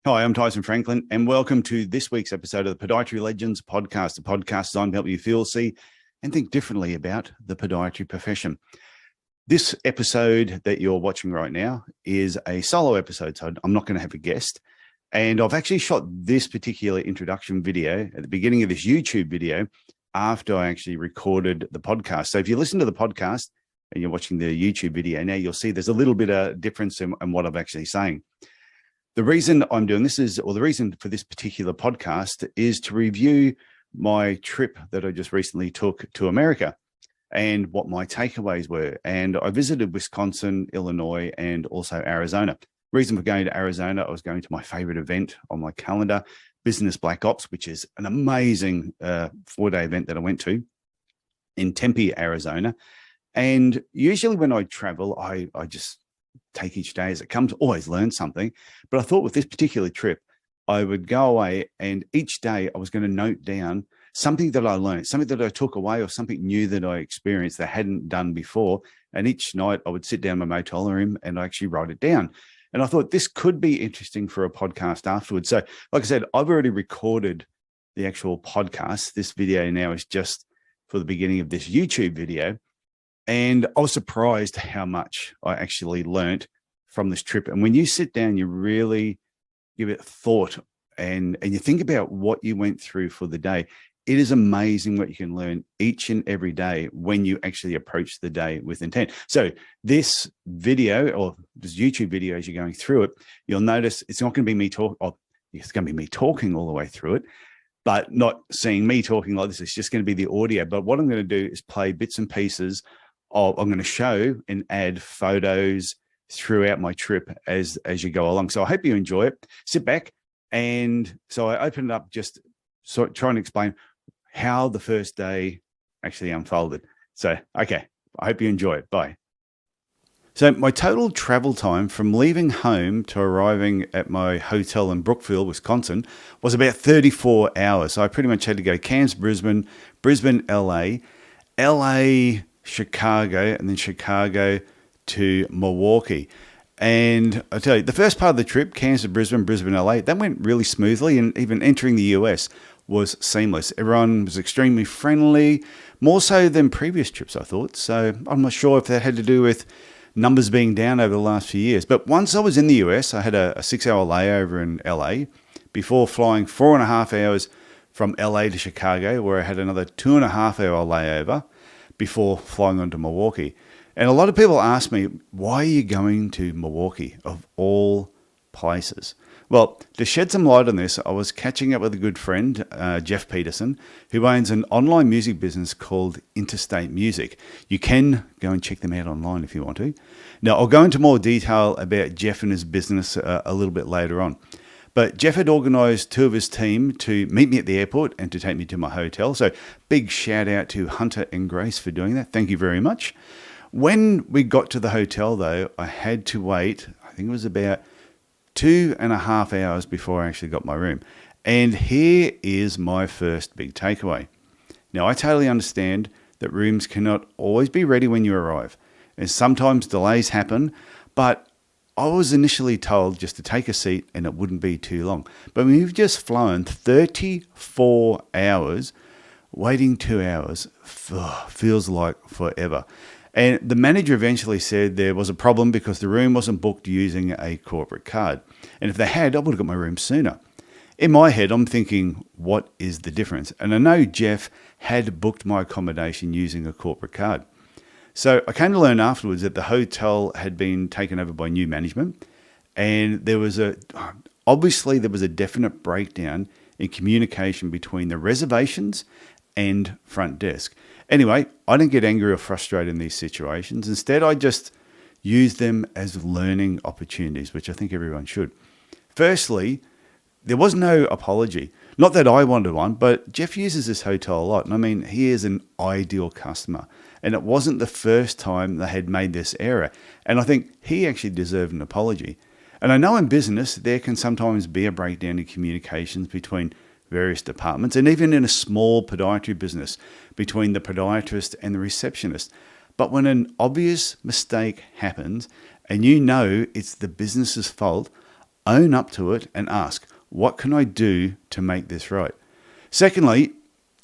Hi, I'm Tyson Franklin, and welcome to this week's episode of the Podiatry Legends podcast, a podcast designed to help you feel, see, and think differently about the podiatry profession. This episode that you're watching right now is a solo episode, so I'm not going to have a guest. And I've actually shot this particular introduction video at the beginning of this YouTube video after I actually recorded the podcast. So if you listen to the podcast and you're watching the YouTube video now, you'll see there's a little bit of difference in what I'm actually saying. The reason I'm doing this is, or the reason for this particular podcast is to review my trip that I just recently took to America and what my takeaways were. And I visited Wisconsin, Illinois, and also Arizona. Reason for going to Arizona, I was going to my favorite event on my calendar, Business Black Ops, which is an amazing 4-day event that I went to in Tempe, Arizona. And usually when I travel, I just take each day as it comes, always learn something. But I thought with this particular trip, I would go away and each day I was going to note down something that I learned, something that I took away or something new that I experienced that I hadn't done before. And each night I would sit down in my motel room and I actually write it down. And I thought this could be interesting for a podcast afterwards. So like I said, I've already recorded the actual podcast. This video now is just for the beginning of this YouTube video. And I was surprised how much I actually learned from this trip. And when you sit down, you really give it thought and you think about what you went through for the day. It is amazing what you can learn each and every day when you actually approach the day with intent. So this video or this YouTube video, as you're going through it, you'll notice it's not going to be me talk. Oh, it's going to be me talking all the way through it, but not seeing me talking like this. It's just going to be the audio. But what I'm going to do is play bits and pieces. I'm going to show and add photos throughout my trip as you go along. So I hope you enjoy it. Sit back. And so I opened it up just trying to explain how the first day actually unfolded. So, okay, I hope you enjoy it. Bye. So my total travel time from leaving home to arriving at my hotel in Brookfield, Wisconsin, was about 34 hours. So I pretty much had to go Cairns, Brisbane, LA, Chicago, and then Chicago to Milwaukee. And I tell you, the first part of the trip, Cairns to Brisbane, LA, that went really smoothly. And even entering the US was seamless. Everyone was extremely friendly, more so than previous trips, I thought. So I'm not sure if that had to do with numbers being down over the last few years. But once I was in the US, I had a 6-hour layover in LA before flying 4.5 hours from LA to Chicago, where I had another 2.5-hour layover before flying on to Milwaukee. And a lot of people ask me, why are you going to Milwaukee of all places? Well, to shed some light on this, I was catching up with a good friend, Jeff Peterson, who owns an online music business called Interstate Music. You can go and check them out online if you want to. Now, I'll go into more detail about Jeff and his business a little bit later on. But Jeff had organised 2 of his team to meet me at the airport and to take me to my hotel. So big shout out to Hunter and Grace for doing that. Thank you very much. When we got to the hotel, though, I had to wait, I think it was about 2.5 hours before I actually got my room. And here is my first big takeaway. Now, I totally understand that rooms cannot always be ready when you arrive. And sometimes delays happen, but I was initially told just to take a seat and it wouldn't be too long. But when you've just flown 34 hours, waiting 2 hours feels like forever. And the manager eventually said there was a problem because the room wasn't booked using a corporate card. And if they had, I would have got my room sooner. In my head, I'm thinking, what is the difference? And I know Jeff had booked my accommodation using a corporate card. So I came to learn afterwards that the hotel had been taken over by new management, and there was obviously there was a definite breakdown in communication between the reservations and front desk. Anyway, I didn't get angry or frustrated in these situations. Instead, I just used them as learning opportunities, which I think everyone should. Firstly, there was no apology. Not that I wanted one, but Jeff uses this hotel a lot. And I mean, he is an ideal customer. And it wasn't the first time they had made this error. And I think he actually deserved an apology. And I know in business, there can sometimes be a breakdown in communications between various departments, and even in a small podiatry business, between the podiatrist and the receptionist. But when an obvious mistake happens, and you know it's the business's fault, own up to it and ask, what can I do to make this right? Secondly,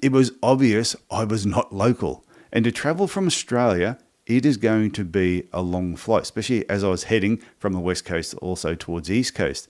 it was obvious I was not local. And to travel from Australia, it is going to be a long flight, especially as I was heading from the West Coast also towards the East Coast.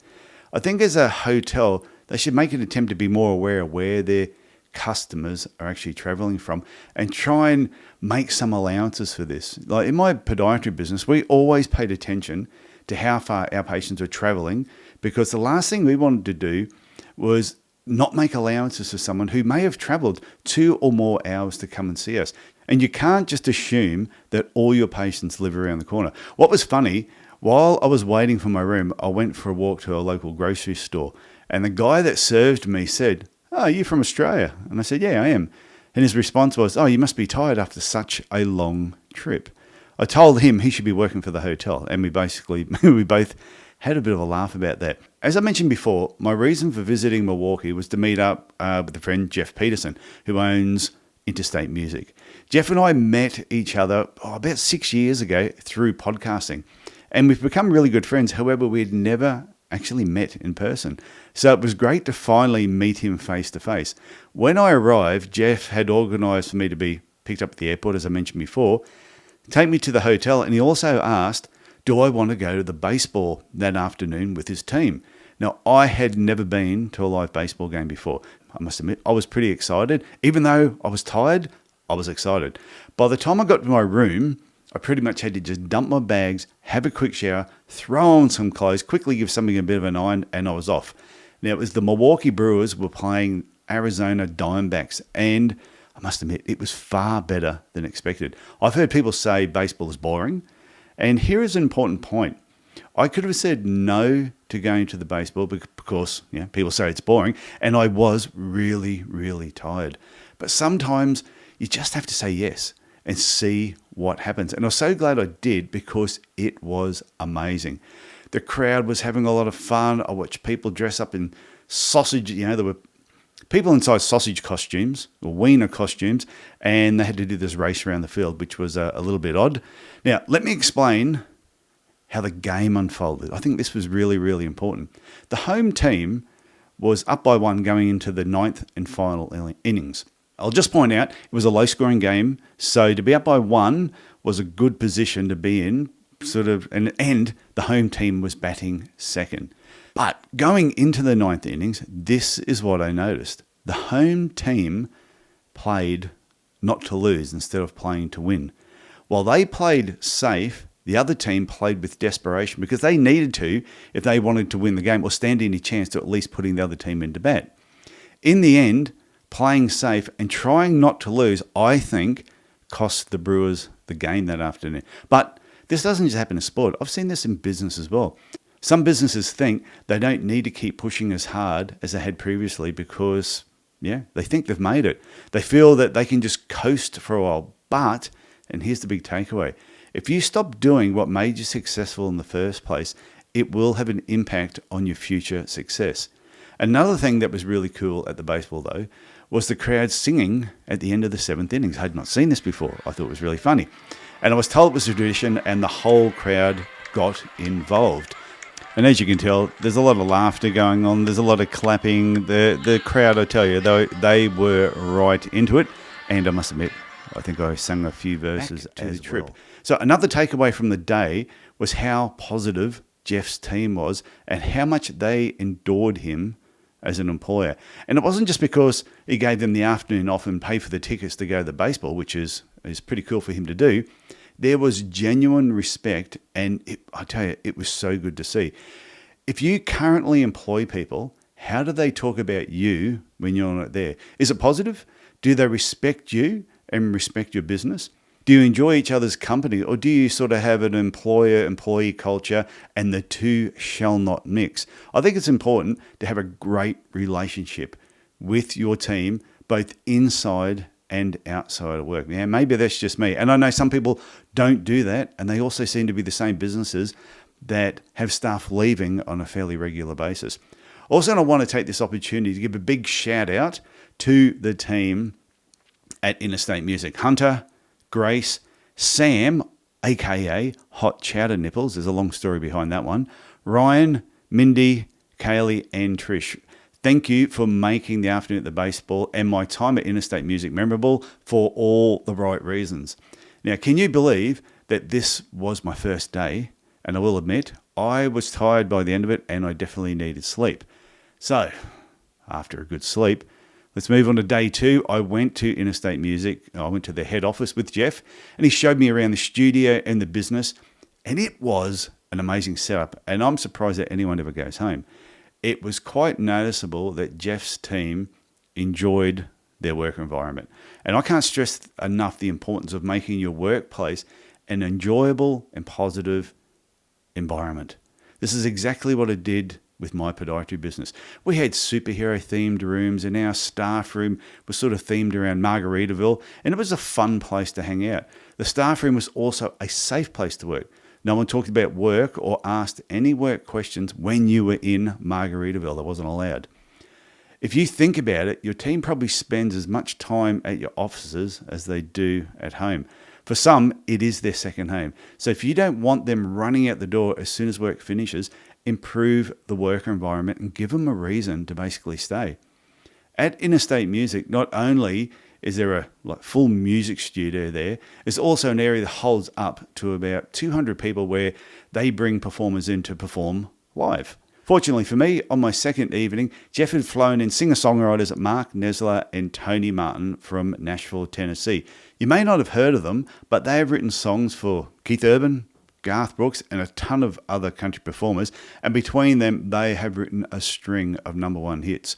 I think as a hotel, they should make an attempt to be more aware of where their customers are actually traveling from and try and make some allowances for this. Like in my podiatry business, we always paid attention to how far our patients were traveling, because the last thing we wanted to do was not make allowances for someone who may have traveled 2 or more hours to come and see us. And you can't just assume that all your patients live around the corner. What was funny, while I was waiting for my room, I went for a walk to a local grocery store, and the guy that served me said, "Oh, are you from Australia?" And I said, "Yeah, I am." And his response was, "Oh, you must be tired after such a long trip." I told him he should be working for the hotel, and we both had a bit of a laugh about that. As I mentioned before, my reason for visiting Milwaukee was to meet up with a friend, Jeff Peterson, who owns Interstate Music. Jeff and I met each other about 6 years ago through podcasting, and we've become really good friends. However, we'd never actually met in person. So it was great to finally meet him face to face. When I arrived, Jeff had organised for me to be picked up at the airport, as I mentioned before, take me to the hotel, and he also asked, do I want to go to the baseball that afternoon with his team? Now, I had never been to a live baseball game before. I must admit, I was pretty excited. Even though I was tired, I was excited. By the time I got to my room, I pretty much had to just dump my bags, have a quick shower, throw on some clothes, quickly give something a bit of an iron, and I was off. Now, it was the Milwaukee Brewers were playing Arizona Diamondbacks, and I must admit, it was far better than expected. I've heard people say baseball is boring, and here is an important point. I could have said no to going to the baseball because people say it's boring, and I was really, really tired. But sometimes you just have to say yes and see what happens. And I was so glad I did, because it was amazing. The crowd was having a lot of fun. I watched people dress up in sausage. There were people inside sausage costumes or wiener costumes, and they had to do this race around the field, which was a little bit odd. Now, let me explain how the game unfolded. I think this was really, really important. The home team was up by 1 going into the 9th and final innings. I'll just point out, it was a low-scoring game, so to be up by 1 was a good position to be in, and the home team was batting second. But going into the 9th innings, this is what I noticed. The home team played not to lose instead of playing to win. While they played safe, the other team played with desperation, because they needed to if they wanted to win the game or stand any chance to at least putting the other team into bat. In the end, playing safe and trying not to lose, I think, cost the Brewers the game that afternoon. But this doesn't just happen in sport. I've seen this in business as well. Some businesses think they don't need to keep pushing as hard as they had previously because, they think they've made it. They feel that they can just coast for a while. But, and here's the big takeaway, if you stop doing what made you successful in the first place, it will have an impact on your future success. Another thing that was really cool at the baseball, though, was the crowd singing at the end of the 7th innings. I had not seen this before. I thought it was really funny. And I was told it was a tradition, and the whole crowd got involved. And as you can tell, there's a lot of laughter going on. There's a lot of clapping. The crowd, I tell you, they were right into it. And I must admit, I think I sang a few verses as a trip. Well. So another takeaway from the day was how positive Jeff's team was and how much they endured him as an employer. And it wasn't just because he gave them the afternoon off and paid for the tickets to go to the baseball, which is pretty cool for him to do. There was genuine respect, and I tell you, it was so good to see. If you currently employ people, how do they talk about you when you're not there? Is it positive? Do they respect you and respect your business? Do you enjoy each other's company, or do you sort of have an employer-employee culture and the two shall not mix? I think it's important to have a great relationship with your team, both inside and outside of work. Now, maybe that's just me. And I know some people don't do that, and they also seem to be the same businesses that have staff leaving on a fairly regular basis. Also, I want to take this opportunity to give a big shout out to the team at Interstate Music. Hunter, Grace, Sam, aka Hot Chowder Nipples, there's a long story behind that one, Ryan, Mindy, Kaylee, and Trish, thank you for making the afternoon at the baseball and my time at Interstate Music memorable for all the right reasons. Now, can you believe that this was my first day? And I will admit, I was tired by the end of it and I definitely needed sleep. So, after a good sleep, let's move on to day 2. I went to Interstate Music. I went to the head office with Jeff and he showed me around the studio and the business. And it was an amazing setup. And I'm surprised that anyone ever goes home. It was quite noticeable that Jeff's team enjoyed their work environment. And I can't stress enough the importance of making your workplace an enjoyable and positive environment. This is exactly what I did with my podiatry business. We had superhero themed rooms and our staff room was sort of themed around Margaritaville and it was a fun place to hang out. The staff room was also a safe place to work. No one talked about work or asked any work questions when you were in Margaritaville. That wasn't allowed. If you think about it, your team probably spends as much time at your offices as they do at home. For some, it is their second home. So if you don't want them running out the door as soon as work finishes, improve the work environment and give them a reason to basically stay. At Interstate Music, not only is there a full music studio there, there's also an area that holds up to about 200 people where they bring performers in to perform live. Fortunately for me, on my second evening, Jeff had flown in singer-songwriters Mark Nesler and Tony Martin from Nashville, Tennessee. You may not have heard of them, but they have written songs for Keith Urban, Garth Brooks, and a ton of other country performers. And between them, they have written a string of #1 hits.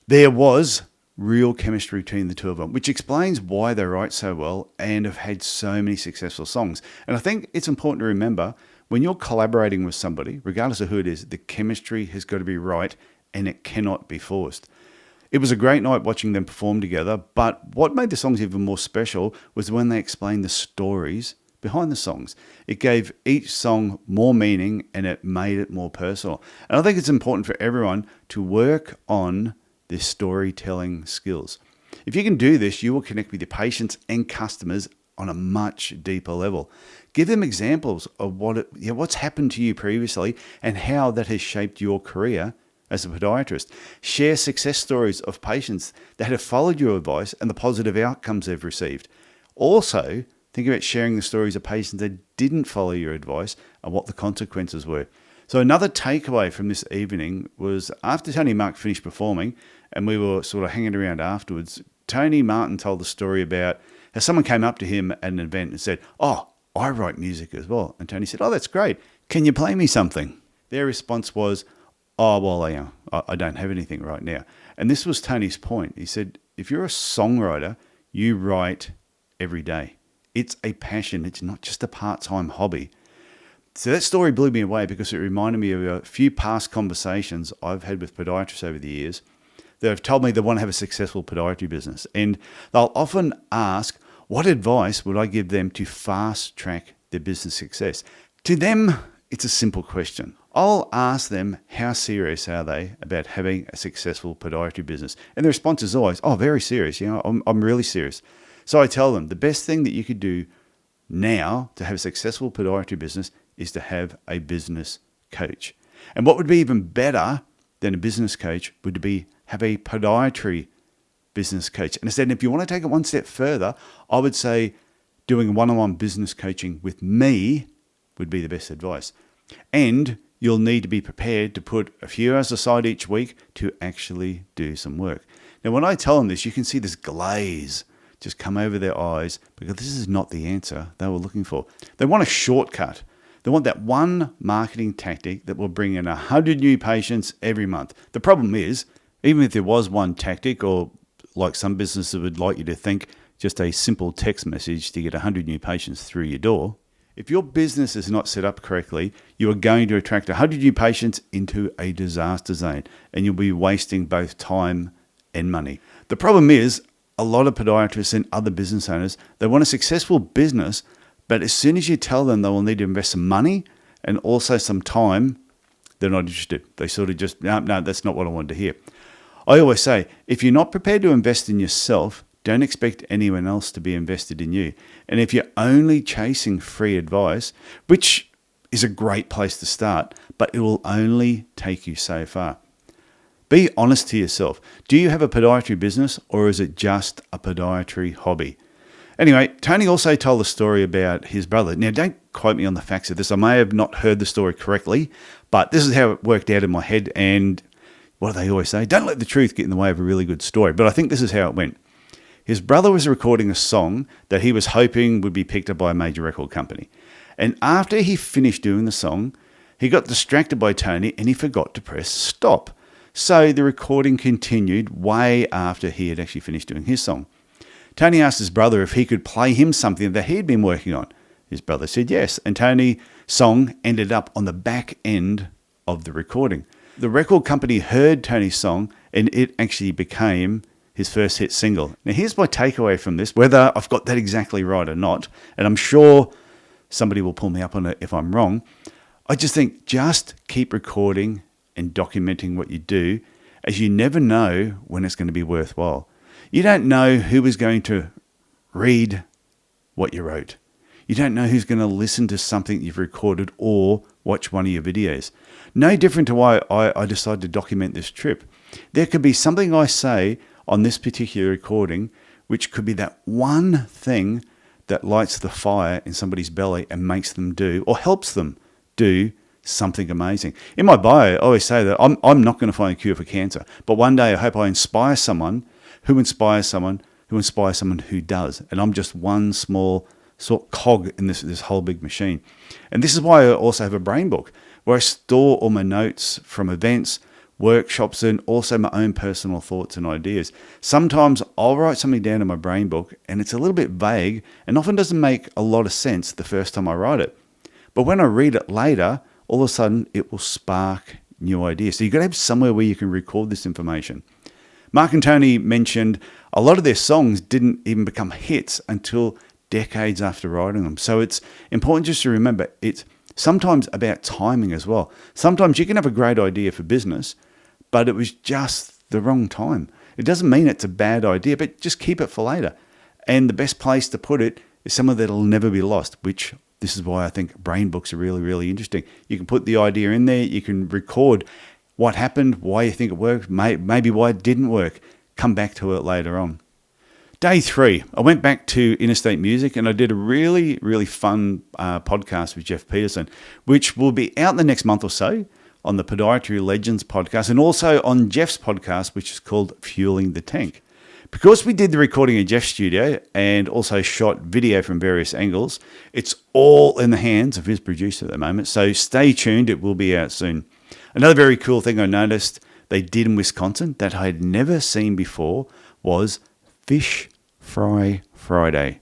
There was real chemistry between the two of them, which explains why they write so well and have had so many successful songs. And I think it's important to remember when you're collaborating with somebody, regardless of who it is, the chemistry has got to be right and it cannot be forced. It was a great night watching them perform together, but what made the songs even more special was when they explained the stories behind the songs. It gave each song more meaning and it made it more personal. And I think it's important for everyone to work on their storytelling skills. If you can do this, you will connect with your patients and customers on a much deeper level. Give them examples of what's happened to you previously and how that has shaped your career as a podiatrist. Share success stories of patients that have followed your advice and the positive outcomes they've received. Also, think about sharing the stories of patients that didn't follow your advice and what the consequences were. So another takeaway from this evening was after Tony Mark finished performing and we were sort of hanging around afterwards, Tony Martin told the story about how someone came up to him at an event and said, "Oh, I write music as well." And Tony said, "Oh, that's great. Can you play me something?" Their response was, "Oh, well, I don't have anything right now." And this was Tony's point. He said, if you're a songwriter, you write every day. It's a passion. It's not just a part-time hobby. So that story blew me away because it reminded me of a few past conversations I've had with podiatrists over the years that have told me they want to have a successful podiatry business. And they'll often ask, what advice would I give them to fast track their business success? To them, it's a simple question. I'll ask them, how serious are they about having a successful podiatry business? And the response is always, "Oh, very serious. I'm really serious." So I tell them the best thing that you could do now to have a successful podiatry business is to have a business coach. And what would be even better than a business coach would be have a podiatry business coach. And instead, if you want to take it one step further, I would say doing one-on-one business coaching with me would be the best advice. And you'll need to be prepared to put a few hours aside each week to actually do some work. Now, when I tell them this, you can see this glaze just come over their eyes because this is not the answer they were looking for. They want a shortcut. They want that one marketing tactic that will bring in 100 new patients every month. The problem is, even if there was one tactic, or like some businesses would like you to think, just a simple text message to get 100 new patients through your door, if your business is not set up correctly, you are going to attract 100 new patients into a disaster zone, and you'll be wasting both time and money. The problem is, a lot of podiatrists and other business owners, they want a successful business, but as soon as you tell them they will need to invest some money and also some time, they're not interested. They sort of just, no, that's not what I wanted to hear. I always say, if you're not prepared to invest in yourself, don't expect anyone else to be invested in you. And if you're only chasing free advice, which is a great place to start, but it will only take you so far. Be honest to yourself. Do you have a podiatry business, or is it just a podiatry hobby? Anyway, Tony also told a story about his brother. Now, don't quote me on the facts of this. I may have not heard the story correctly, but this is how it worked out in my head. And what do they always say? Don't let the truth get in the way of a really good story. But I think this is how it went. His brother was recording a song that he was hoping would be picked up by a major record company. And after he finished doing the song, he got distracted by Tony and he forgot to press stop. So the recording continued way after he had actually finished doing his song. Tony asked his brother if he could play him something that he'd been working on. His brother said yes, and Tony's song ended up on the back end of the recording. The record company heard Tony's song, and it actually became his first hit single. Now, here's my takeaway from this, whether I've got that exactly right or not, and I'm sure somebody will pull me up on it if I'm wrong. I just think just keep recording and documenting what you do, as you never know when it's going to be worthwhile. You don't know who is going to read what you wrote. You don't know who's going to listen to something you've recorded or watch one of your videos. No different to why I decided to document this trip. There could be something I say on this particular recording, which could be that one thing that lights the fire in somebody's belly and makes them do, or helps them do, something amazing. In my bio, I always say that I'm not going to find a cure for cancer, but one day I hope I inspire someone who inspires someone who does. And I'm just one small sort of cog in this whole big machine. And this is why I also have a brain book where I store all my notes from events, workshops, and also my own personal thoughts and ideas. Sometimes I'll write something down in my brain book and it's a little bit vague and often doesn't make a lot of sense the first time I write it. But when I read it later, all of a sudden it will spark new ideas. So you've got to have somewhere where you can record this information. Mark and Tony mentioned a lot of their songs didn't even become hits until decades after writing them. So it's important just to remember it's sometimes about timing as well. Sometimes you can have a great idea for business, but it was just the wrong time. It doesn't mean it's a bad idea, but just keep it for later. And the best place to put it is somewhere that'll never be lost, which this is why I think brain books are really, really interesting. You can put the idea in there. You can record what happened, why you think it worked, maybe why it didn't work. Come back to it later on. Day 3, I went back to Interstate Music and I did a really, really fun podcast with Jeff Peterson, which will be out in the next month or so on the Podiatry Legends podcast and also on Jeff's podcast, which is called Fueling the Tank. Because we did the recording in Jeff's studio and also shot video from various angles, it's all in the hands of his producer at the moment. So stay tuned, it will be out soon. Another very cool thing I noticed they did in Wisconsin that I had never seen before was Fish Fry Friday.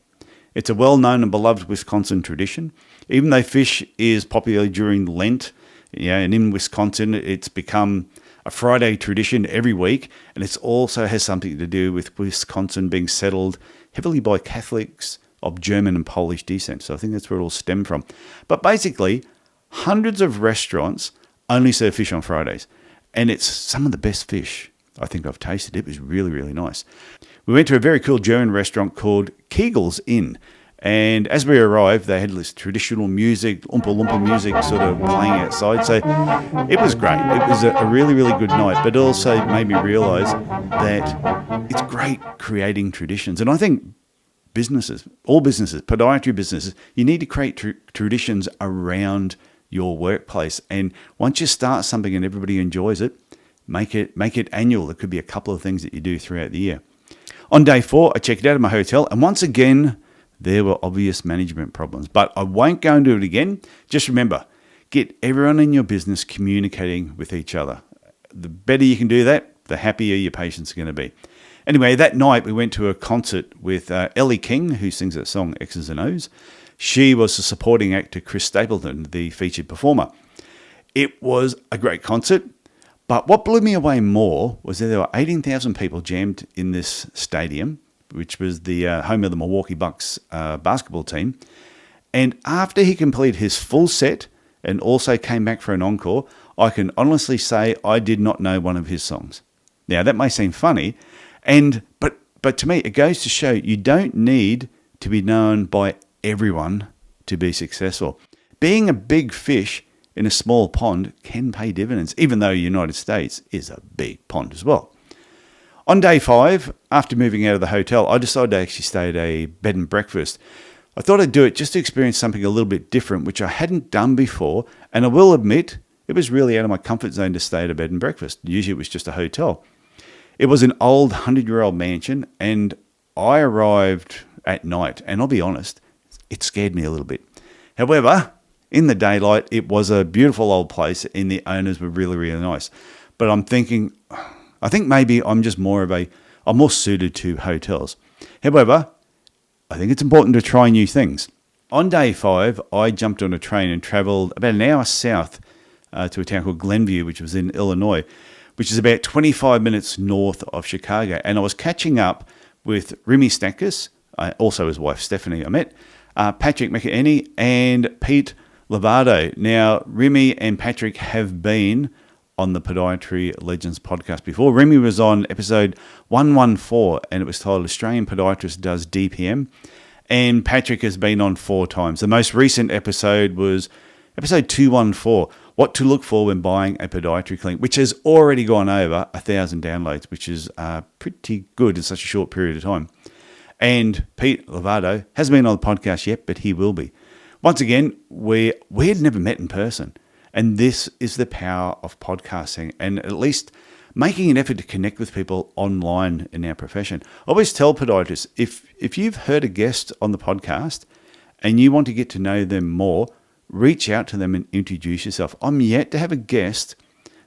It's a well-known and beloved Wisconsin tradition. Even though fish is popular during Lent, and in Wisconsin it's become a Friday tradition every week, and it also has something to do with Wisconsin being settled heavily by Catholics of German and Polish descent. So I think that's where it all stemmed from. But basically, hundreds of restaurants only serve fish on Fridays, and it's some of the best fish I think I've tasted. It was really, really nice. We went to a very cool German restaurant called Kegel's Inn, and as we arrived, they had this traditional music, Oompa Loompa music sort of playing outside, so it was great. It was a really, really good night, but it also made me realise that it's great creating traditions, and I think businesses, all businesses, podiatry businesses, you need to create traditions around your workplace. And once you start something and everybody enjoys it, make it annual. It could be a couple of things that you do throughout the year. On day 4, I checked out of my hotel, and once again, there were obvious management problems. But I won't go into it again. Just remember, get everyone in your business communicating with each other. The better you can do that, the happier your patients are going to be. Anyway, that night we went to a concert with Ellie King, who sings that song X's and O's. She was the supporting act to Chris Stapleton, the featured performer. It was a great concert, but what blew me away more was that there were 18,000 people jammed in this stadium, which was the home of the Milwaukee Bucks basketball team. And after he completed his full set and also came back for an encore, I can honestly say I did not know one of his songs. Now, that may seem funny, but to me, it goes to show you don't need to be known by everyone to be successful. being a big fish in a small pond can pay dividends, even though the United States is a big pond as well. On day 5, after moving out of the hotel, I decided to actually stay at a bed and breakfast. I thought I'd do it just to experience something a little bit different, which I hadn't done before, and I will admit, it was really out of my comfort zone to stay at a bed and breakfast. Usually it was just a hotel. It was an old 100-year-old mansion, and I arrived at night, and I'll be honest, it scared me a little bit. However, in the daylight, it was a beautiful old place, and the owners were really, really nice. But I think maybe I'm more suited to hotels. However, I think it's important to try new things. On day 5, I jumped on a train and travelled about an hour south to a town called Glenview, which was in Illinois, which is about 25 minutes north of Chicago. And I was catching up with Remy Stankus, also his wife Stephanie I met, Patrick McEnany, and Pete Lovato. Now, Remy and Patrick have been on the Podiatry Legends podcast before. Remy was on episode 114, and it was titled Australian Podiatrist Does DPM. And Patrick has been on 4 times. The most recent episode was episode 214, What to Look For When Buying a Podiatry Clinic, which has already gone over 1,000 downloads, which is pretty good in such a short period of time. And Pete Lovato hasn't been on the podcast yet, but he will be. Once again, we had never met in person. And this is the power of podcasting, and at least making an effort to connect with people online in our profession. I always tell podiatrists, if you've heard a guest on the podcast and you want to get to know them more, reach out to them and introduce yourself. I'm yet to have a guest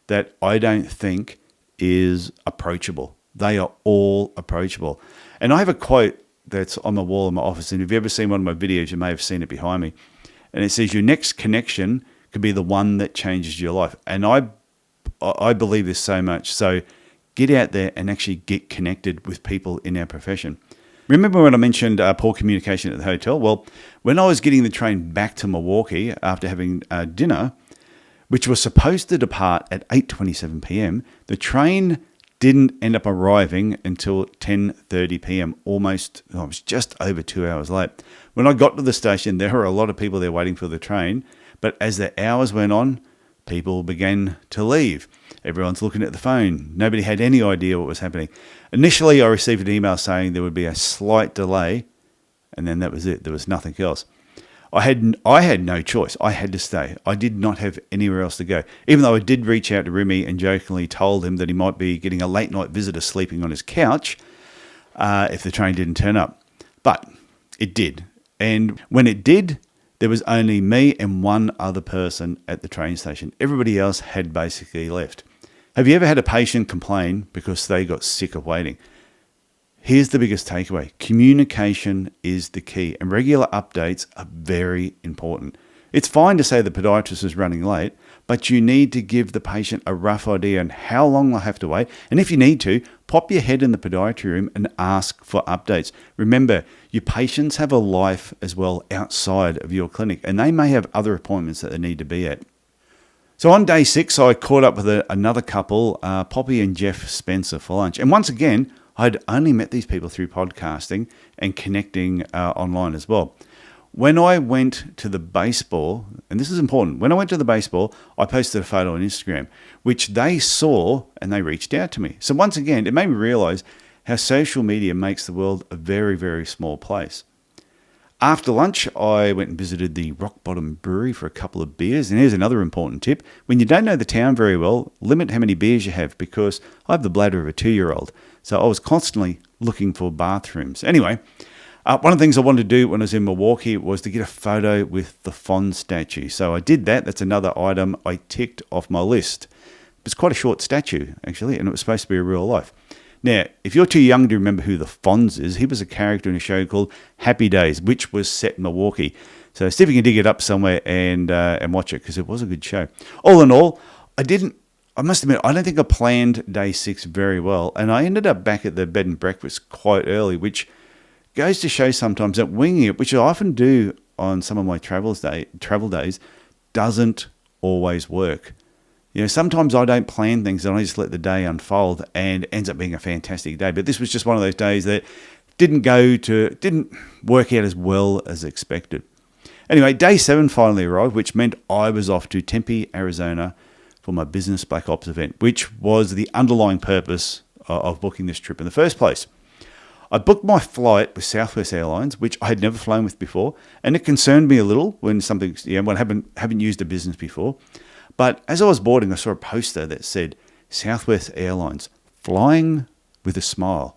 that I don't think is approachable. They are all approachable. And I have a quote that's on the wall in my office, and if you've ever seen one of my videos, you may have seen it behind me. And it says, your next connection could be the one that changes your life. And I believe this so much. So get out there and actually get connected with people in our profession. Remember when I mentioned poor communication at the hotel? Well, when I was getting the train back to Milwaukee after having dinner, which was supposed to depart at 8:27 p.m., the train didn't end up arriving until 10:30 p.m. I was just over 2 hours late. When I got to the station, there were a lot of people there waiting for the train. But as the hours went on, people began to leave. Everyone's looking at the phone. Nobody had any idea what was happening. Initially, I received an email saying there would be a slight delay, and then that was it. There was nothing else. I had no choice. I had to stay. I did not have anywhere else to go. Even though I did reach out to Remy and jokingly told him that he might be getting a late night visitor sleeping on his couch if the train didn't turn up. But it did. And when it did, there was only me and one other person at the train station. Everybody else had basically left. Have you ever had a patient complain because they got sick of waiting? Here's the biggest takeaway. Communication is the key, and regular updates are very important. It's fine to say the podiatrist is running late, but you need to give the patient a rough idea on how long they'll have to wait. And if you need to, pop your head in the podiatry room and ask for updates. Remember, your patients have a life as well outside of your clinic, and they may have other appointments that they need to be at. So on day 6, I caught up with another couple, Poppy and Jeff Spencer, for lunch. And once again, I'd only met these people through podcasting and connecting online as well. When I went to the baseball, and this is important, when I went to the baseball, I posted a photo on Instagram, which they saw and they reached out to me. So once again, it made me realize how social media makes the world a very, very small place. After lunch, I went and visited the Rock Bottom Brewery for a couple of beers. And here's another important tip. When you don't know the town very well, limit how many beers you have, because I have the bladder of a 2-year-old. So I was constantly looking for bathrooms. Anyway, one of the things I wanted to do when I was in Milwaukee was to get a photo with the Fond statue. So I did that. That's another item I ticked off my list. It's quite a short statue, actually, and it was supposed to be a real life. Now, if you're too young to remember who the Fonz is, he was a character in a show called Happy Days, which was set in Milwaukee. So see if you can dig it up somewhere and watch it, because it was a good show. All in all, I must admit, I don't think I planned day 6 very well, and I ended up back at the bed and breakfast quite early, which goes to show sometimes that winging it, which I often do on some of my travel days, doesn't always work. You know, sometimes I don't plan things and I just let the day unfold, and it ends up being a fantastic day. But this was just one of those days that didn't work out as well as expected. Anyway, day 7 finally arrived, which meant I was off to Tempe, Arizona for my Business Black Ops event, which was the underlying purpose of booking this trip in the first place. I booked my flight with Southwest Airlines, which I had never flown with before, and it concerned me a little when I haven't used a business before. But as I was boarding, I saw a poster that said Southwest Airlines, flying with a smile,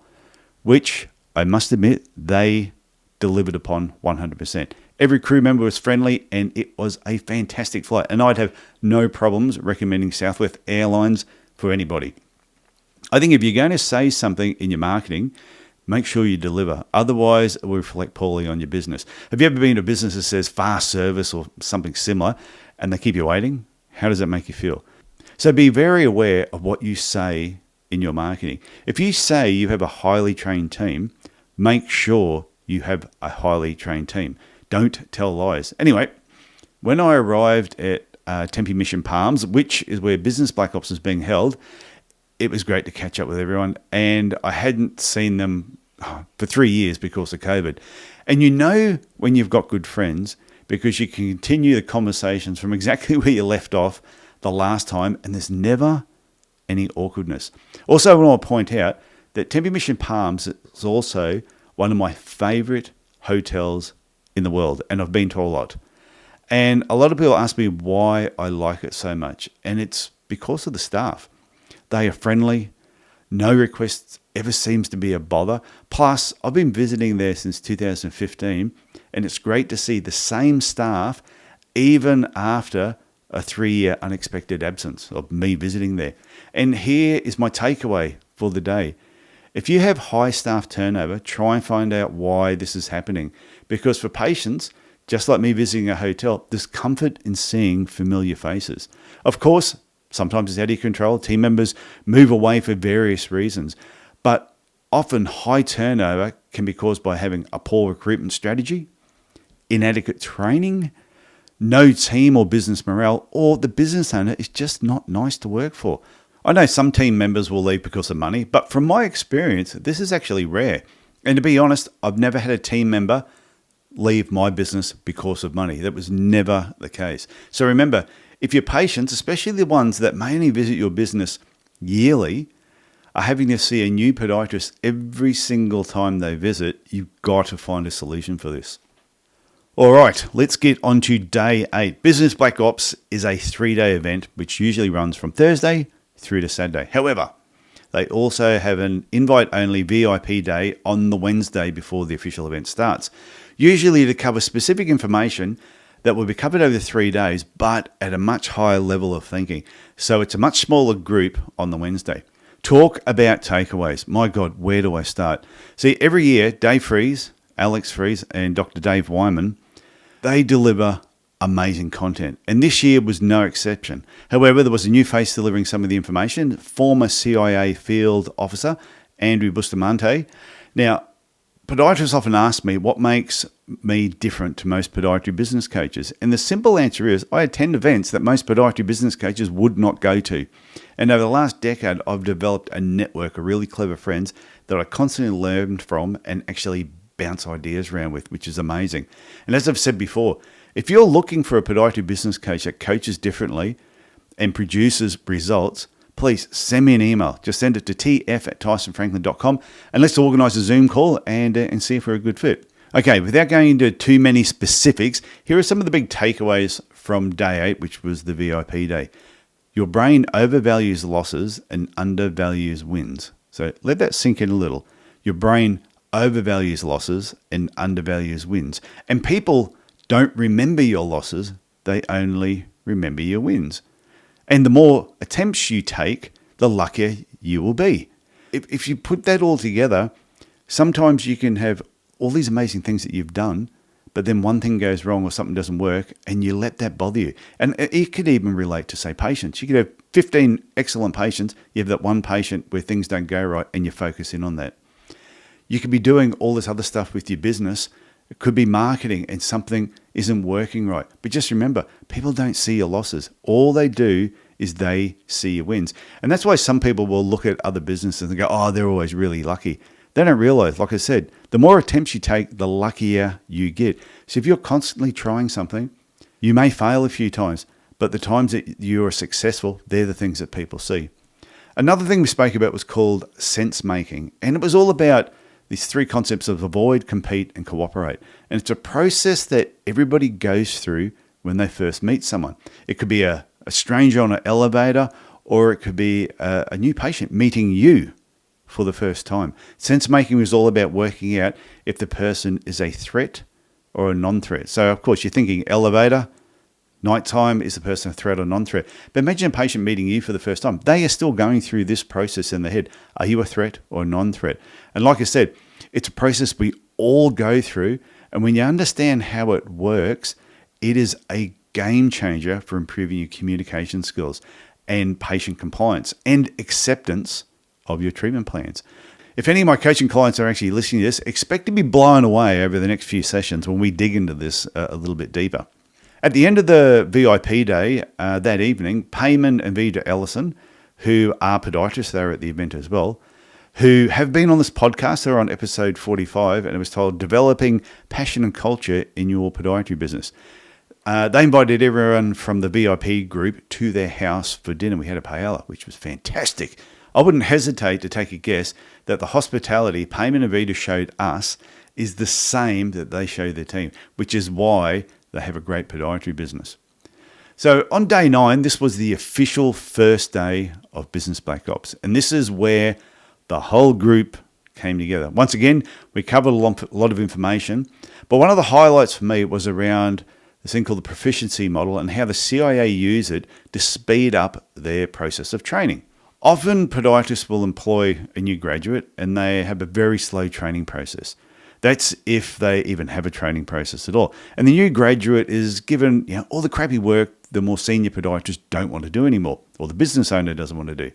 which I must admit they delivered upon 100%. Every crew member was friendly, and it was a fantastic flight, and I'd have no problems recommending Southwest Airlines for anybody. I think if you're going to say something in your marketing, make sure you deliver. Otherwise, it will reflect poorly on your business. Have you ever been to a business that says fast service or something similar, and they keep you waiting? How does that make you feel? So be very aware of what you say in your marketing. If you say you have a highly trained team, make sure you have a highly trained team. Don't tell lies. Anyway, when I arrived at Tempe Mission Palms, which is where Business Black Ops is being held, it was great to catch up with everyone, and I hadn't seen them for 3 years because of COVID. And you know when you've got good friends because you can continue the conversations from exactly where you left off the last time, and there's never any awkwardness. Also, I want to point out that Tempe Mission Palms is also one of my favorite hotels in the world, and I've been to a lot. And a lot of people ask me why I like it so much, and it's because of the staff. They are friendly. No requests ever seems to be a bother. Plus, I've been visiting there since 2015, and it's great to see the same staff even after a 3-year unexpected absence of me visiting there. And here is my takeaway for the day. If you have high staff turnover, try and find out why this is happening. Because for patients, just like me visiting a hotel, there's comfort in seeing familiar faces. Of course, sometimes it's out of your control. Team members move away for various reasons. But often high turnover can be caused by having a poor recruitment strategy, inadequate training, no team or business morale, or the business owner is just not nice to work for. I know some team members will leave because of money, but from my experience, this is actually rare. And to be honest, I've never had a team member leave my business because of money. That was never the case. So remember, if your patients, especially the ones that may only visit your business yearly, are having to see a new podiatrist every single time they visit, you've got to find a solution for this. All right, let's get on to day 8. Business Black Ops is a 3-day event, which usually runs from Thursday through to Saturday. However, they also have an invite-only VIP day on the Wednesday before the official event starts, usually to cover specific information that will be covered over 3 days, but at a much higher level of thinking. So it's a much smaller group on the Wednesday. Talk about takeaways. My God, where do I start? See, every year, Dave Fries, Alex Fries, and Dr. Dave Wyman, they deliver amazing content. And this year was no exception. However, there was a new face delivering some of the information, former CIA field officer, Andrew Bustamante. Now, podiatrists often ask me what makes me different to most podiatry business coaches. And the simple answer is I attend events that most podiatry business coaches would not go to. And over the last decade, I've developed a network of really clever friends that I constantly learned from and actually bounce ideas around with, which is amazing. And as I've said before, if you're looking for a podiatry business coach that coaches differently and produces results, please send me an email. Just send it to tf@tysonfranklin.com and let's organize a Zoom call and see if we're a good fit. Okay, without going into too many specifics, here are some of the big takeaways from day 8, which was the VIP day. Your brain overvalues losses and undervalues wins. So let that sink in a little. Your brain overvalues losses and undervalues wins. And people don't remember your losses, they only remember your wins. And the more attempts you take, the luckier you will be. If you put that all together, sometimes you can have all these amazing things that you've done, but then one thing goes wrong or something doesn't work and you let that bother you. And it could even relate to, say, patients. You could have 15 excellent patients, you have that one patient where things don't go right and you focus in on that. You could be doing all this other stuff with your business. It could be marketing and something isn't working right. But just remember, people don't see your losses. All they do is they see your wins. And that's why some people will look at other businesses and go, oh, they're always really lucky. They don't realize, like I said, the more attempts you take, the luckier you get. So if you're constantly trying something, you may fail a few times, but the times that you are successful, they're the things that people see. Another thing we spoke about was called sense making, and it was all about these three concepts of avoid, compete, and cooperate. And it's a process that everybody goes through when they first meet someone. It could be a stranger on an elevator, or it could be a new patient meeting you for the first time. Sense making was all about working out if the person is a threat or a non-threat. So of course you're thinking elevator, nighttime, is the person a threat or non-threat? But imagine a patient meeting you for the first time. They are still going through this process in their head. Are you a threat or a non-threat? And like I said, it's a process we all go through. And when you understand how it works, it is a game changer for improving your communication skills and patient compliance and acceptance of your treatment plans. If any of my coaching clients are actually listening to this, expect to be blown away over the next few sessions when we dig into this a little bit deeper. At the end of the VIP day that evening, Payman and Vida Ellison, who are podiatrists, they were at the event as well, who have been on this podcast, they're on episode 45, and it was titled Developing Passion and Culture in Your Podiatry Business. They invited everyone from the VIP group to their house for dinner. We had a paella, which was fantastic. I wouldn't hesitate to take a guess that the hospitality Payman and Vida showed us is the same that they show their team, which is why they have a great podiatry business. So on day 9, this was the official first day of Business Black Ops. And this is where the whole group came together. Once again, we covered a lot of information, but one of the highlights for me was around this thing called the proficiency model and how the CIA use it to speed up their process of training. Often podiatrists will employ a new graduate and they have a very slow training process. That's if they even have a training process at all. And the new graduate is given all the crappy work the more senior podiatrists don't want to do anymore, or the business owner doesn't want to do.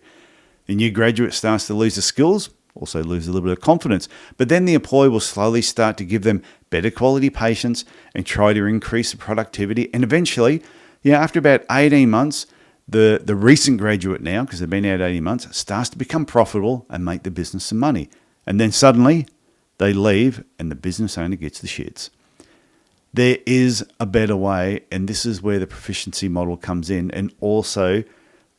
The new graduate starts to lose the skills, also lose a little bit of confidence, but then the employer will slowly start to give them better quality patients and try to increase the productivity. And eventually, after about 18 months, the recent graduate now, because they've been out 18 months, starts to become profitable and make the business some money. And then suddenly they leave and the business owner gets the shits. There is a better way, and this is where the proficiency model comes in, and also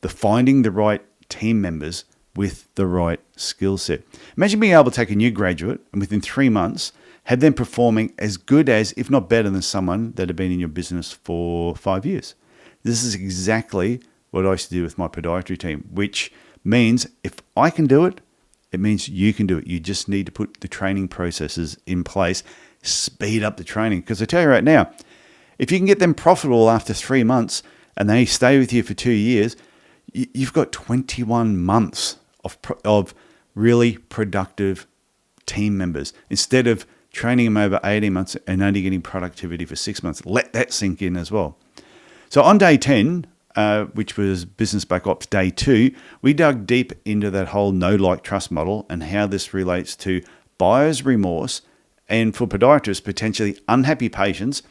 the finding the right team members with the right skill set. Imagine being able to take a new graduate and within 3 months have them performing as good as, if not better than someone that had been in your business for 5 years. This is exactly what I used to do with my podiatry team, which means if I can do it, it means you can do it. You just need to put the training processes in place, speed up the training. Because I tell you right now, if you can get them profitable after 3 months and they stay with you for 2 years, you've got 21 months of really productive team members instead of training them over 18 months and only getting productivity for 6 months. Let that sink in as well. So on day 10, which was Business Black Ops Day 2, we dug deep into that whole know, like, trust model and how this relates to buyer's remorse and, for podiatrists, potentially unhappy patients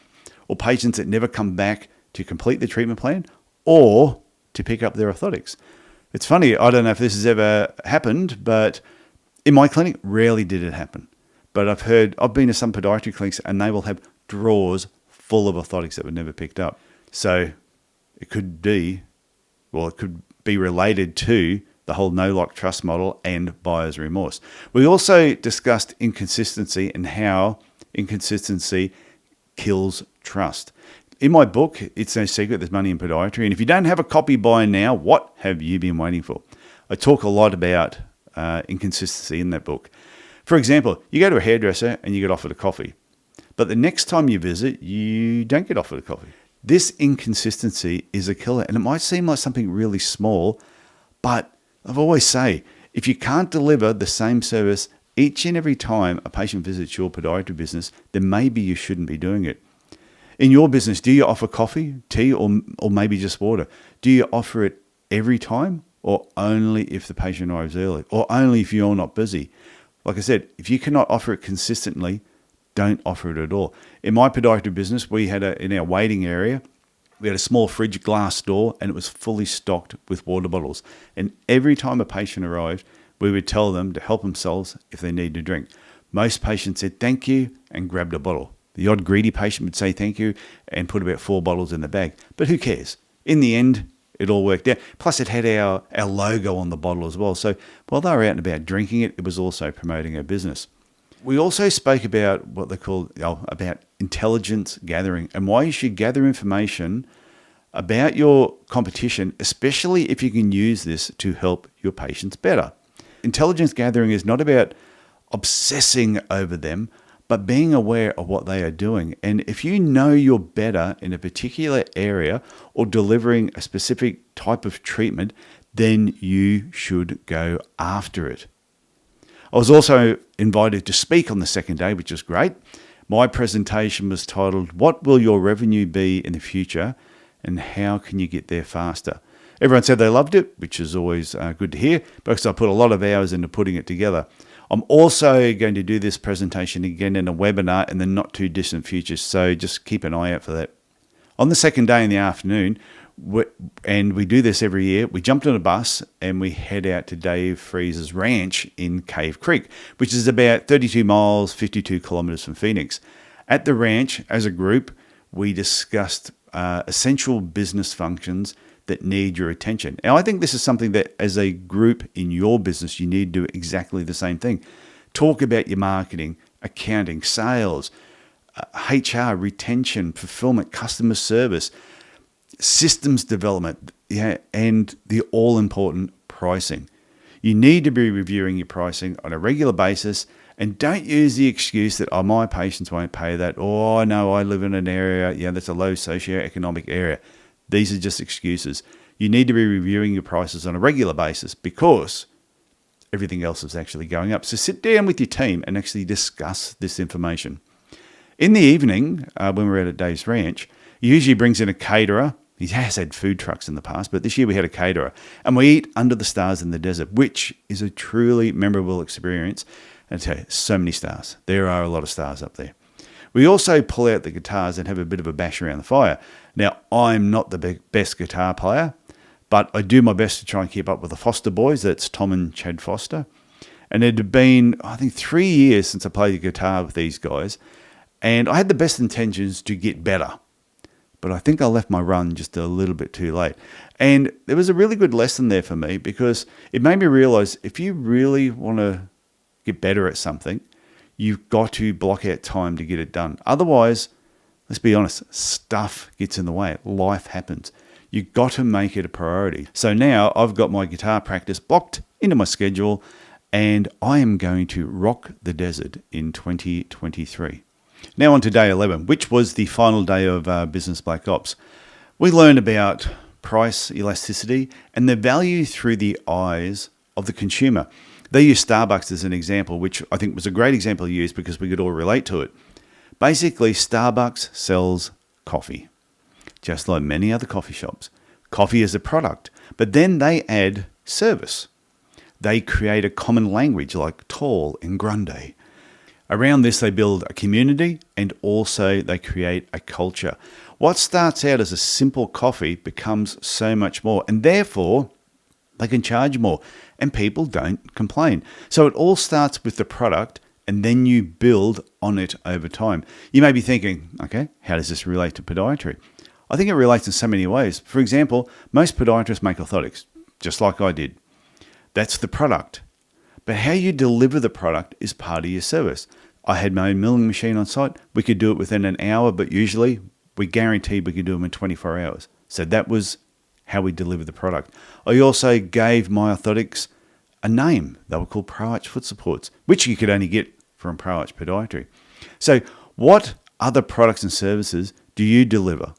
or patients that never come back to complete the treatment plan or to pick up their orthotics. It's funny, I don't know if this has ever happened, but in my clinic, rarely did it happen. But I've been to some podiatry clinics and they will have drawers full of orthotics that were never picked up. So it could be related to the whole know, like, trust model and buyer's remorse. We also discussed inconsistency and how inconsistency kills trust. In my book, It's No Secret There's Money in Podiatry, and if you don't have a copy by now, what have you been waiting for? I talk a lot about inconsistency in that book. For example, you go to a hairdresser and you get offered a coffee, but the next time you visit, you don't get offered a coffee. This inconsistency is a killer, and it might seem like something really small, but I've always say, if you can't deliver the same service each and every time a patient visits your podiatry business, then maybe you shouldn't be doing it. In your business, do you offer coffee, tea, or maybe just water? Do you offer it every time, or only if the patient arrives early, or only if you're not busy? Like I said, if you cannot offer it consistently, don't offer it at all. In my podiatry business, we had in our waiting area, we had a small fridge glass door and it was fully stocked with water bottles. And every time a patient arrived, we would tell them to help themselves if they need to drink. Most patients said thank you and grabbed a bottle. The odd greedy patient would say thank you and put about 4 bottles in the bag. But who cares? In the end, it all worked out. Plus, it had our logo on the bottle as well. So while they were out and about drinking it, it was also promoting our business. We also spoke about what they call about intelligence gathering and why you should gather information about your competition, especially if you can use this to help your patients better. Intelligence gathering is not about obsessing over them, but being aware of what they are doing. And if you know you're better in a particular area or delivering a specific type of treatment, then you should go after it. I was also invited to speak on the second day, which is great. My presentation was titled, "What will your revenue be in the future and how can you get there faster?" Everyone said they loved it, which is always good to hear because I put a lot of hours into putting it together. I'm also going to do this presentation again in a webinar in the not too distant future, so just keep an eye out for that. On the second day in the afternoon, and we do this every year, we jumped on a bus and we head out to Dave Freeze's ranch in Cave Creek, which is about 32 miles, 52 kilometers from Phoenix. At the ranch, as a group, we discussed essential business functions that need your attention. Now, I think this is something that as a group in your business, you need to do exactly the same thing. Talk about your marketing, accounting, sales, HR, retention, fulfillment, customer service, systems development, and the all-important pricing. You need to be reviewing your pricing on a regular basis, and don't use the excuse that, oh, my patients won't pay that, or no, I live in an area, that's a low socioeconomic area. These are just excuses. You need to be reviewing your prices on a regular basis because everything else is actually going up. So sit down with your team and actually discuss this information. In the evening, when we're at Dave's ranch, he usually brings in a caterer. He has had food trucks in the past, but this year we had a caterer. And we eat under the stars in the desert, which is a truly memorable experience. And I tell you, so many stars. There are a lot of stars up there. We also pull out the guitars and have a bit of a bash around the fire. Now, I'm not the best guitar player, but I do my best to try and keep up with the Foster boys. That's Tom and Chad Foster. And it had been, I think, 3 years since I played the guitar with these guys. And I had the best intentions to get better. But I think I left my run just a little bit too late. And there was a really good lesson there for me because it made me realize if you really want to get better at something, you've got to block out time to get it done. Otherwise, let's be honest, stuff gets in the way. Life happens. You've got to make it a priority. So now I've got my guitar practice blocked into my schedule and I am going to rock the desert in 2023. Now on to day 11, which was the final day of Business Black Ops. We learned about price elasticity and the value through the eyes of the consumer. They used Starbucks as an example, which I think was a great example to use because we could all relate to it. Basically, Starbucks sells coffee, just like many other coffee shops. Coffee is a product, but then they add service. They create a common language like tall and grande. Around this, they build a community and also they create a culture. What starts out as a simple coffee becomes so much more, and therefore they can charge more, and people don't complain. So it all starts with the product, and then you build on it over time. You may be thinking, okay, how does this relate to podiatry? I think it relates in so many ways. For example, most podiatrists make orthotics, just like I did. That's the product. But how you deliver the product is part of your service. I had my own milling machine on site. We could do it within an hour, but usually we guaranteed we could do them in 24 hours. So that was how we deliver the product. I also gave my orthotics a name. They were called ProArch foot supports, which you could only get from ProArch Podiatry. So what other products and services do you deliver?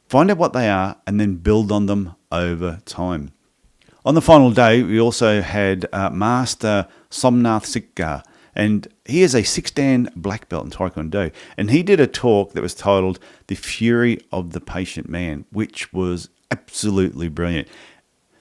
Find out what they are and then build on them over time. On the final day, we also had Master Somnath Sikgar, and he is a 6-dan black belt in Taekwondo, and he did a talk that was titled The Fury of the Patient Man, which was absolutely brilliant.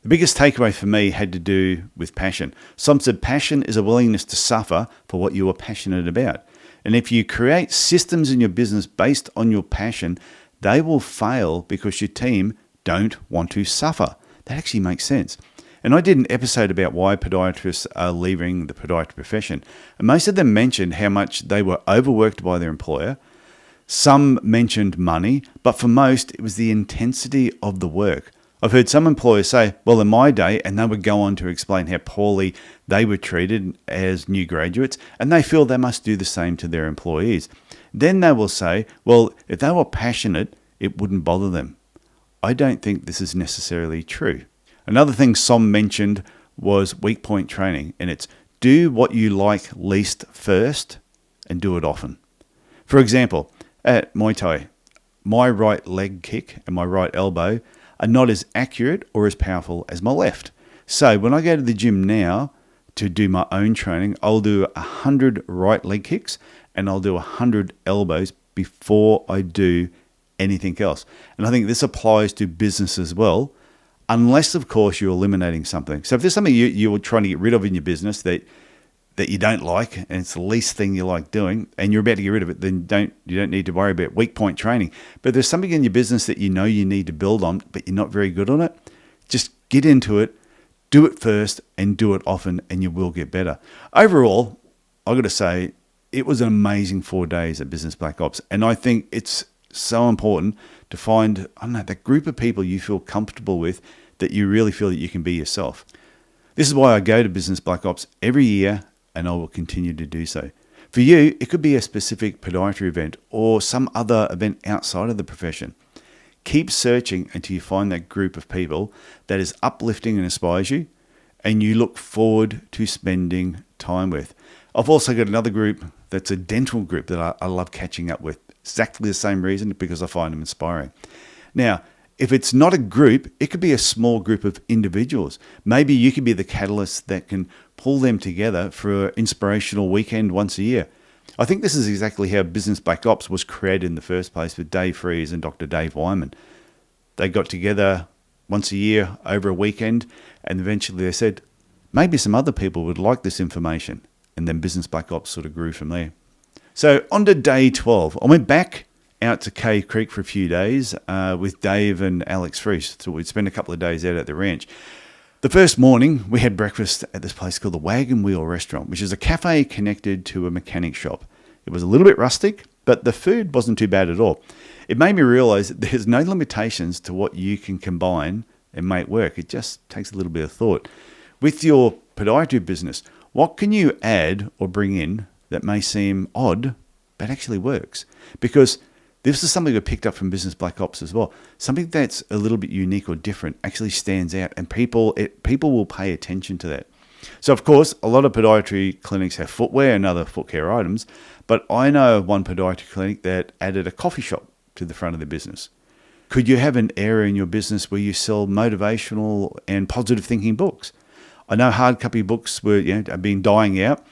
The biggest takeaway for me had to do with passion. Some said passion is a willingness to suffer for what you are passionate about. And if you create systems in your business based on your passion, they will fail because your team don't want to suffer. That actually makes sense. And I did an episode about why podiatrists are leaving the podiatry profession. And most of them mentioned how much they were overworked by their employer. Some mentioned money, but for most, it was the intensity of the work. I've heard some employers say, well, in my day, and they would go on to explain how poorly they were treated as new graduates, and they feel they must do the same to their employees. Then they will say, well, if they were passionate, it wouldn't bother them. I don't think this is necessarily true. Another thing Som mentioned was weak point training, and it's do what you like least first and do it often. For example, at Muay Thai, my right leg kick and my right elbow are not as accurate or as powerful as my left. So when I go to the gym now to do my own training, I'll do 100 right leg kicks and I'll do 100 elbows before I do anything else. And I think this applies to business as well, unless, of course, you're eliminating something. So if there's something you're trying to get rid of in your business that you don't like, and it's the least thing you like doing, and you're about to get rid of it, then you don't need to worry about weak point training. But if there's something in your business that you know you need to build on, but you're not very good on it, just get into it, do it first, and do it often, and you will get better. Overall, I've got to say, it was an amazing 4 days at Business Black Ops, and I think it's so important to find, that group of people you feel comfortable with, that you really feel that you can be yourself. This is why I go to Business Black Ops every year, and I will continue to do so. For you, it could be a specific podiatry event or some other event outside of the profession. Keep searching until you find that group of people that is uplifting and inspires you, and you look forward to spending time with. I've also got another group that's a dental group that I love catching up with. Exactly the same reason, because I find them inspiring. Now, if it's not a group, it could be a small group of individuals. Maybe you could be the catalyst that can pull them together for an inspirational weekend once a year. I think this is exactly how Business Black Ops was created in the first place with Dave Fries and Dr. Dave Wyman. They got together once a year over a weekend, and eventually they said, maybe some other people would like this information. And then Business Black Ops sort of grew from there. So on to day 12, I went back out to Cave Creek for a few days with Dave and Alex Fries. So we'd spend a couple of days out at the ranch. The first morning, we had breakfast at this place called the Wagon Wheel Restaurant, which is a cafe connected to a mechanic shop. It was a little bit rustic, but the food wasn't too bad at all. It made me realize that there's no limitations to what you can combine and make work. It just takes a little bit of thought. With your podiatry business, what can you add or bring in that may seem odd, but actually works? Because this is something I picked up from Business Black Ops as well. Something that's a little bit unique or different actually stands out, and people will pay attention to that. So, of course, a lot of podiatry clinics have footwear and other foot care items, but I know of one podiatry clinic that added a coffee shop to the front of the business. Could you have an area in your business where you sell motivational and positive thinking books? I know hard copy books have been dying out,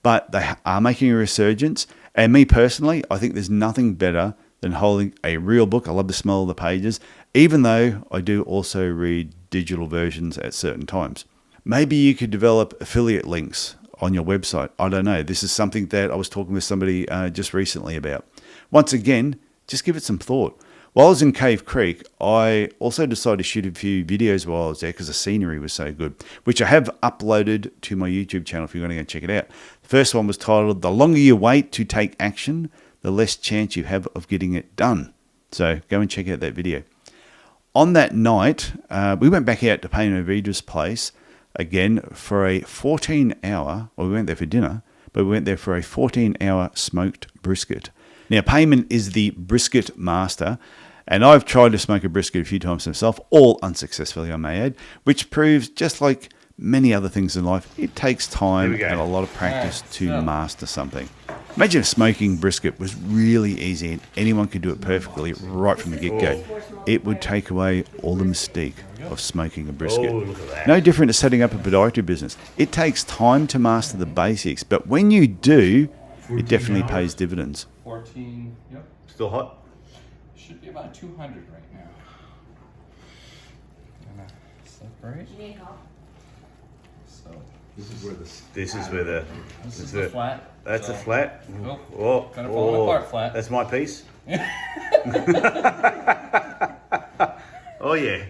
but they are making a resurgence. And me personally, I think there's nothing better than holding a real book. I love the smell of the pages, even though I do also read digital versions at certain times. Maybe you could develop affiliate links on your website. I don't know. This is something that I was talking with somebody just recently about. Once again, just give it some thought. While I was in Cave Creek, I also decided to shoot a few videos while I was there because the scenery was so good, which I have uploaded to my YouTube channel if you're going to go check it out. The first one was titled, "The Longer You Wait to Take Action, the less chance you have of getting it done." So go and check out that video. On that night, we went back out to Payne Vidra's place again for a 14-hour, well, we went there for dinner, but we went there for a 14-hour smoked brisket. Now, Payman is the brisket master, and I've tried to smoke a brisket a few times myself, all unsuccessfully, I may add, which proves, just like many other things in life, it takes time and a lot of practice to master something. Imagine if smoking brisket was really easy and anyone could do it perfectly right from the get-go. It would take away all the mystique of smoking a brisket. No different to setting up a podiatry business. It takes time to master the basics, but when you do, it definitely pays dividends. 14, yep. Still hot? Should be about 200 right now. Separate. So This is where the this is the flat. That's a flat. Oh, kind of falling apart flat. That's my piece. Oh yeah.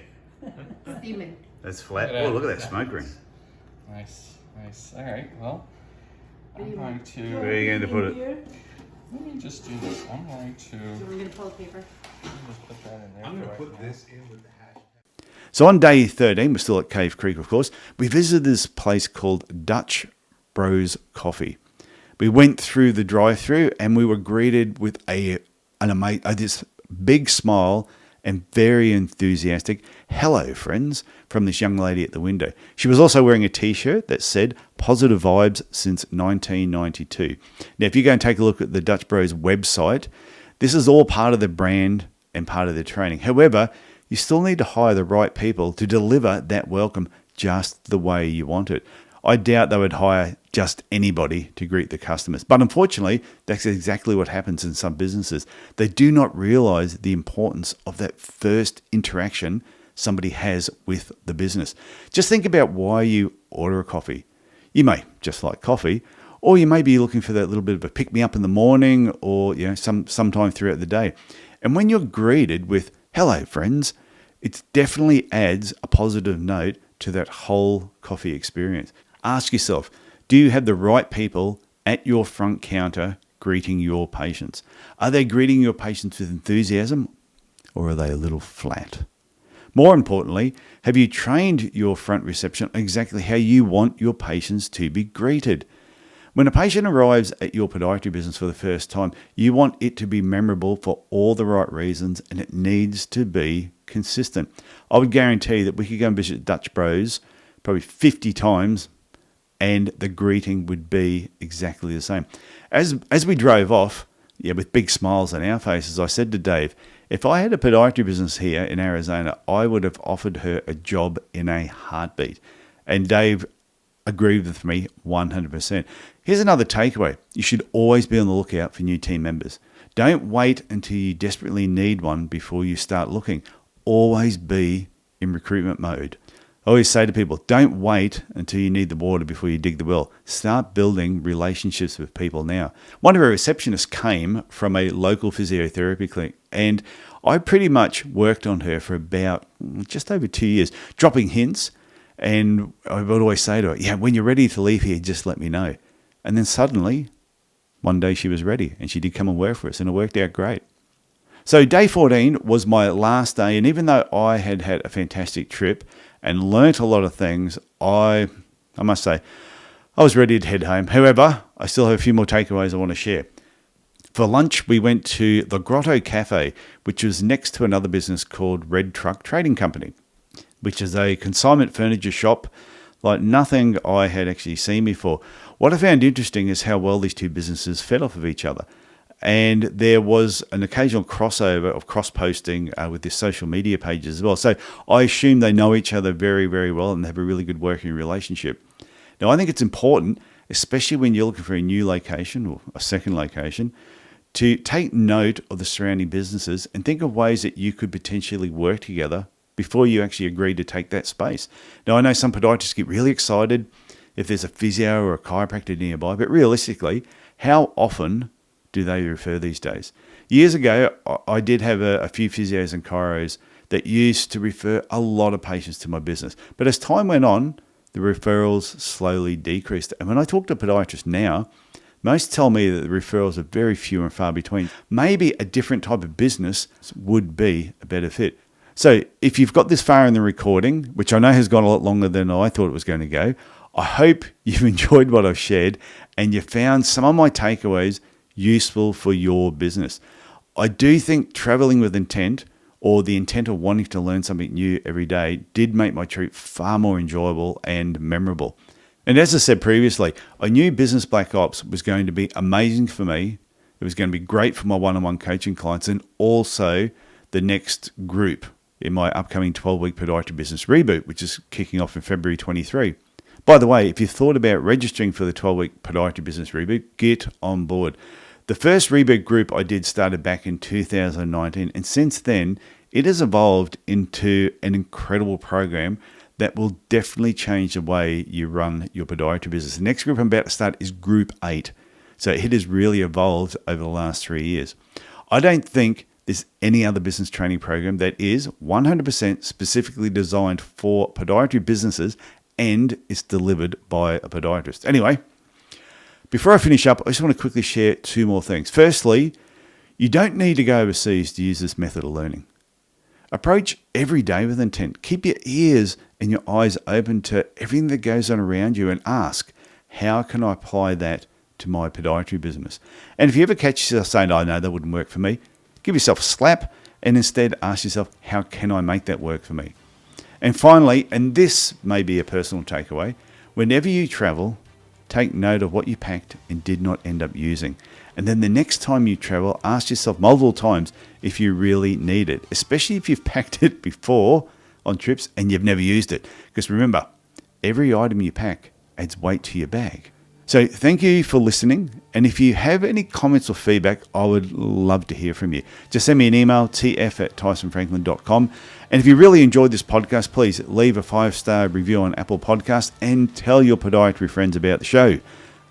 Steaming. That's flat. Look at Oh, look at that. that smoke ring. Nice, nice. All right, well, I'm going to... Where are you going to put it? Let me just do this. I'm going to... We're going to pull the paper. Just put that in there. I'm going to for right put now. this in with the hash. So on day 13, we're still at Cave Creek, of course. We visited this place called Dutch Bros Coffee. We went through the drive-through and we were greeted with this big smile and very enthusiastic "Hello, friends" from this young lady at the window. She was also wearing a T-shirt that said "Positive Vibes since 1992." Now, if you go and take a look at the Dutch Bros website, this is all part of the brand and part of the training. However, you still need to hire the right people to deliver that welcome just the way you want it. I doubt they would hire just anybody to greet the customers. But unfortunately, that's exactly what happens in some businesses. They do not realize the importance of that first interaction somebody has with the business. Just think about why you order a coffee. You may just like coffee, or you may be looking for that little bit of a pick-me-up in the morning or sometime throughout the day. And when you're greeted with "Hello, friends," it definitely adds a positive note to that whole coffee experience. Ask yourself, do you have the right people at your front counter greeting your patients? Are they greeting your patients with enthusiasm, or are they a little flat? More importantly, have you trained your front reception exactly how you want your patients to be greeted? When a patient arrives at your podiatry business for the first time, you want it to be memorable for all the right reasons, and it needs to be consistent. I would guarantee that we could go and visit Dutch Bros probably 50 times and the greeting would be exactly the same. As we drove off, with big smiles on our faces, I said to Dave, if I had a podiatry business here in Arizona, I would have offered her a job in a heartbeat. And Dave agreed with me 100%. Here's another takeaway. You should always be on the lookout for new team members. Don't wait until you desperately need one before you start looking. Always be in recruitment mode. I always say to people, don't wait until you need the water before you dig the well. Start building relationships with people now. One of our receptionists came from a local physiotherapy clinic, and I pretty much worked on her for about just over 2 years, dropping hints. And I would always say to her, when you're ready to leave here, just let me know. And then suddenly, one day she was ready, and she did come and work for us, and it worked out great. So day 14 was my last day, and even though I had had a fantastic trip and learnt a lot of things, I must say, I was ready to head home. However, I still have a few more takeaways I want to share. For lunch, we went to the Grotto Cafe, which was next to another business called Red Truck Trading Company, which is a consignment furniture shop like nothing I had actually seen before. What I found interesting is how well these two businesses fed off of each other. And there was an occasional crossover of cross-posting with their social media pages as well. So I assume they know each other very, very well and have a really good working relationship. Now, I think it's important, especially when you're looking for a new location or a second location, to take note of the surrounding businesses and think of ways that you could potentially work together before you actually agree to take that space. Now, I know some podiatrists get really excited if there's a physio or a chiropractor nearby, but realistically, how often do they refer these days? Years ago, I did have a few physios and chiros that used to refer a lot of patients to my business. But as time went on, the referrals slowly decreased. And when I talk to podiatrists now, most tell me that the referrals are very few and far between. Maybe a different type of business would be a better fit. So if you've got this far in the recording, which I know has gone a lot longer than I thought it was going to go, I hope you've enjoyed what I've shared and you found some of my takeaways useful for your business. I do think traveling with intent, or the intent of wanting to learn something new every day, did make my trip far more enjoyable and memorable. And as I said previously, I knew Business Black Ops was going to be amazing for me. It was going to be great for my one-on-one coaching clients and also the next group in my upcoming 12-week podiatry business reboot, which is kicking off in February 23. By the way, if you've thought about registering for the 12-week podiatry business reboot, get on board. The first reboot group I did started back in 2019, and since then, it has evolved into an incredible program that will definitely change the way you run your podiatry business. The next group I'm about to start is Group 8. So it has really evolved over the last 3 years. I don't think there's any other business training program that is 100% specifically designed for podiatry businesses and is delivered by a podiatrist. Anyway, before I finish up, I just want to quickly share 2 more things. Firstly, you don't need to go overseas to use this method of learning. Approach every day with intent. Keep your ears and your eyes open to everything that goes on around you and ask, how can I apply that to my podiatry business? And if you ever catch yourself saying, oh no, that wouldn't work for me, give yourself a slap and instead ask yourself, how can I make that work for me? And finally, and this may be a personal takeaway, whenever you travel, take note of what you packed and did not end up using. And then the next time you travel, ask yourself multiple times if you really need it, especially if you've packed it before on trips and you've never used it. Because remember, every item you pack adds weight to your bag. So thank you for listening. And if you have any comments or feedback, I would love to hear from you. Just send me an email, tf@tysonfranklin.com. And if you really enjoyed this podcast, please leave a 5-star review on Apple Podcasts and tell your podiatry friends about the show.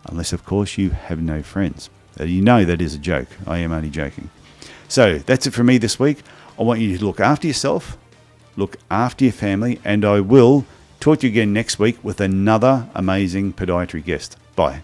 Unless, of course, you have no friends. You know that is a joke. I am only joking. So that's it from me this week. I want you to look after yourself, look after your family, and I will talk to you again next week with another amazing podiatry guest. Bye.